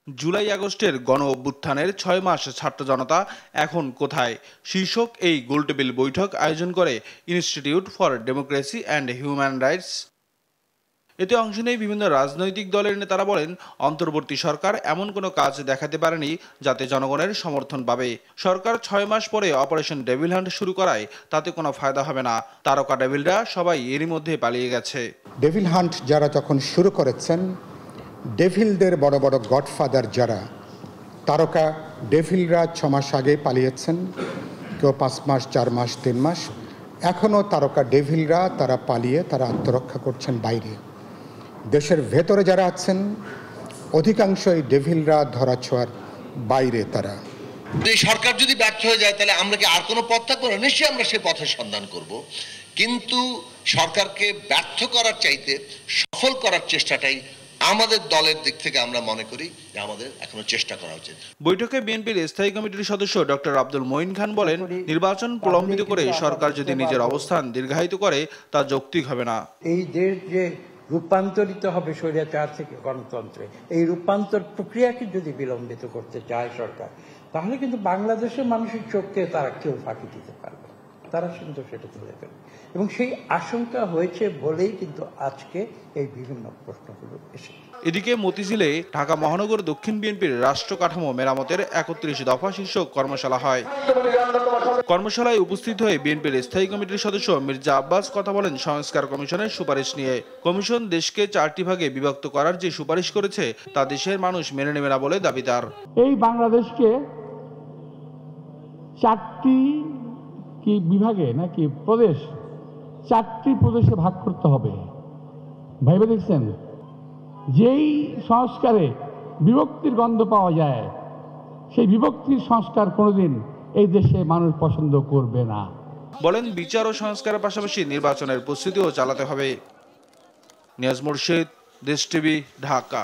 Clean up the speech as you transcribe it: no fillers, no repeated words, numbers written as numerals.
জুলাই আগস্টের গণ অভ্যুত্থানের ৬ মাস ছাত্র জনতা এখন কোথায় শীর্ষক এই গোলটেবিল বৈঠক আয়োজন করে institute for democracy and human rights. এতে অংশ নিয়ে বিভিন্ন রাজনৈতিক দলের নেতারা বলেন, অন্তর্বর্তী সরকার এমন কোনো কাজ দেখাতে পারেনি যাতে জনগণের সমর্থন পাবে। সরকার ৬ মাস পরে অপারেশন ডেভিল হান্ট শুরু করায় তাতে কোনো ফায়দা হবে না। তারকা ডেভিলরা সবাই এরই মধ্যে পালিয়ে গেছে। ডেভিল হান্ট যারা যখন শুরু করেছেন, ডেভিলদের বড় বড় গডফাদার যারা তারকা ডেভিলরা ৬ মাস আগে পালিয়েছেন, কেউ ৫ মাস, ৪ মাস, ৩ মাস। এখনও তারকা ডেভিলরা তারা পালিয়ে তারা আত্মরক্ষা করছেন বাইরে। দেশের ভেতরে যারা আছেন অধিকাংশই ডেভিলরা ধরাছোঁয়ার বাইরে। তারা এই সরকার যদি ব্যর্থ হয়ে যায় তাহলে আমরা কি আর কোনো পথ থাকবো না? নিশ্চয়ই আমরা সেই পথের সন্ধান করব, কিন্তু সরকারকে ব্যর্থ করার চাইতে সফল করার চেষ্টাটাই আমাদের দলের দিক থেকে আমরা মনে করি যে আমাদের এখনো চেষ্টা করা উচিত। বৈঠকে বিএনপির স্থায়ী কমিটির সদস্য ডক্টর আব্দুল মঈন খান বলেন, নির্বাচন প্রলম্বিত করে সরকার যদি নিজের অবস্থান দীর্ঘায়িত করে তা যৌক্তিক হবে না। এই দেশ যে রূপান্তরিত হবে স্বৈরাচার থেকে গণতন্ত্রে, এই রূপান্তর প্রক্রিয়াকে যদি বিলম্বিত করতে চায় সরকার, তাহলে কিন্তু বাংলাদেশের মানুষের চোখকে তারা কেউ ফাঁকি দিতে পারবে, তারা কিন্তু সেটা তুলে ফেলবে। এবং সেই আশঙ্কা হয়েছে বলেই কিন্তু আজকে এই বিভিন্ন প্রশ্নগুলো এসেছে। এদিকে মতিঝিলে ঢাকা মহানগর দক্ষিণ বিএনপির রাষ্ট্র কাঠামো মেরামতের ৩১ দফা শীর্ষক কর্মশালা হয়। কর্মশালায় উপস্থিত হয়ে বিএনপির স্থায়ী কমিটির সদস্য মির্জা আব্বাস কথা বলেন সংস্কার কমিশনের সুপারিশ নিয়ে। কমিশন দেশকে ৪টি ভাগে বিভক্ত করার যে সুপারিশ করেছে তা দেশের মানুষ মেনে নেবে না বলে দাবি তার। এই বাংলাদেশকে ৪টি কি বিভাগে নাকি প্রদেশ, ৪টি প্রদেশে ভাগ করতে হবে। ভাইবে দেখছেন, যেই সংস্কারে বিভক্তির গন্ধ পাওয়া যায়, সেই বিভক্তির সংস্কার কোনোদিন এই দেশে মানুষ পছন্দ করবে না। বলেন, বিচার ও সংস্কারের পাশাপাশি নির্বাচনের প্রস্তুতিও চালাতে হবে। নিয়াজ মুর্শিদ, দেশ টিভি, ঢাকা।